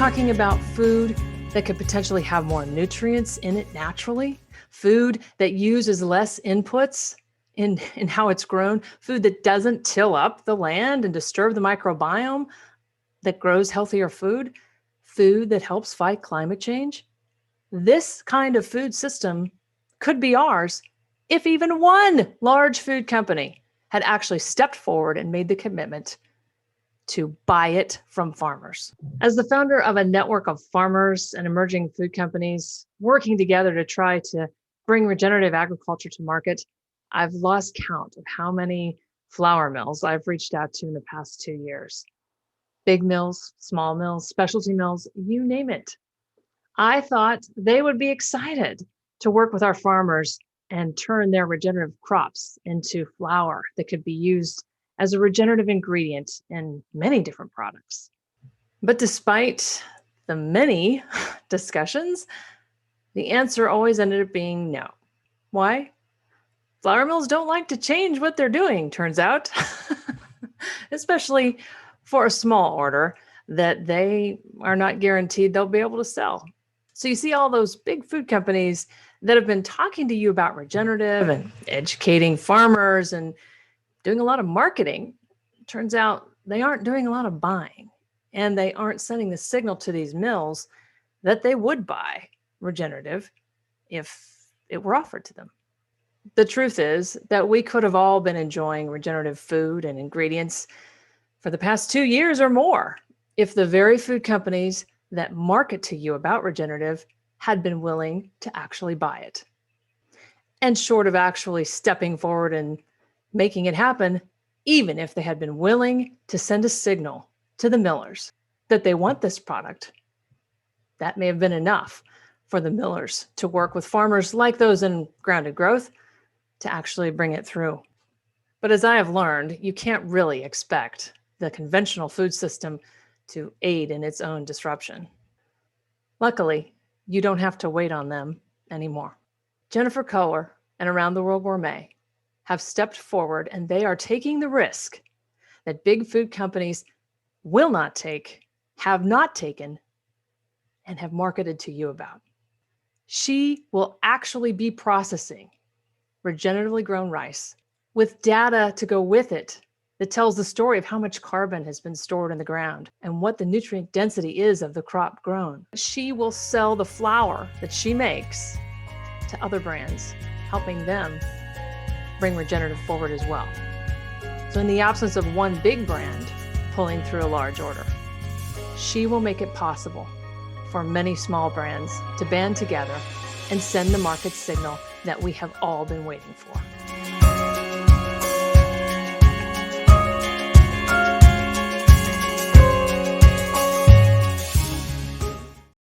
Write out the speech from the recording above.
talking about food that could potentially have more nutrients in it naturally, food that uses less inputs in how it's grown, food that doesn't till up the land and disturb the microbiome, that grows healthier food, food that helps fight climate change. This kind of food system could be ours if even one large food company had actually stepped forward and made the commitment to buy it from farmers. As the founder of a network of farmers and emerging food companies working together to try to bring regenerative agriculture to market, I've lost count of how many flour mills I've reached out to in the past 2 years. Big mills, small mills, specialty mills, you name it. I thought they would be excited to work with our farmers and turn their regenerative crops into flour that could be used as a regenerative ingredient in many different products. But despite the many discussions, the answer always ended up being no. Why? Flour mills don't like to change what they're doing, turns out, especially for a small order that they are not guaranteed they'll be able to sell. So you see all those big food companies that have been talking to you about regenerative and educating farmers and doing a lot of marketing. Turns out they aren't doing a lot of buying, and they aren't sending the signal to these mills that they would buy regenerative if it were offered to them. The truth is that we could have all been enjoying regenerative food and ingredients for the past 2 years or more if the very food companies that market to you about regenerative had been willing to actually buy it. And short of actually stepping forward and making it happen, even if they had been willing to send a signal to the millers that they want this product, that may have been enough for the millers to work with farmers like those in grounded growth to actually bring it through. But as I have learned, you can't really expect the conventional food system to aid in its own disruption. Luckily, you don't have to wait on them anymore. Jennifer Kohler and Around the World Gourmet have stepped forward, and they are taking the risk that big food companies will not take, have not taken, and have marketed to you about. She will actually be processing regeneratively grown rice with data to go with it that tells the story of how much carbon has been stored in the ground and what the nutrient density is of the crop grown. She will sell the flour that she makes to other brands, helping them bring regenerative forward as well. So in the absence of one big brand pulling through a large order, she will make it possible for many small brands to band together and send the market signal that we have all been waiting for.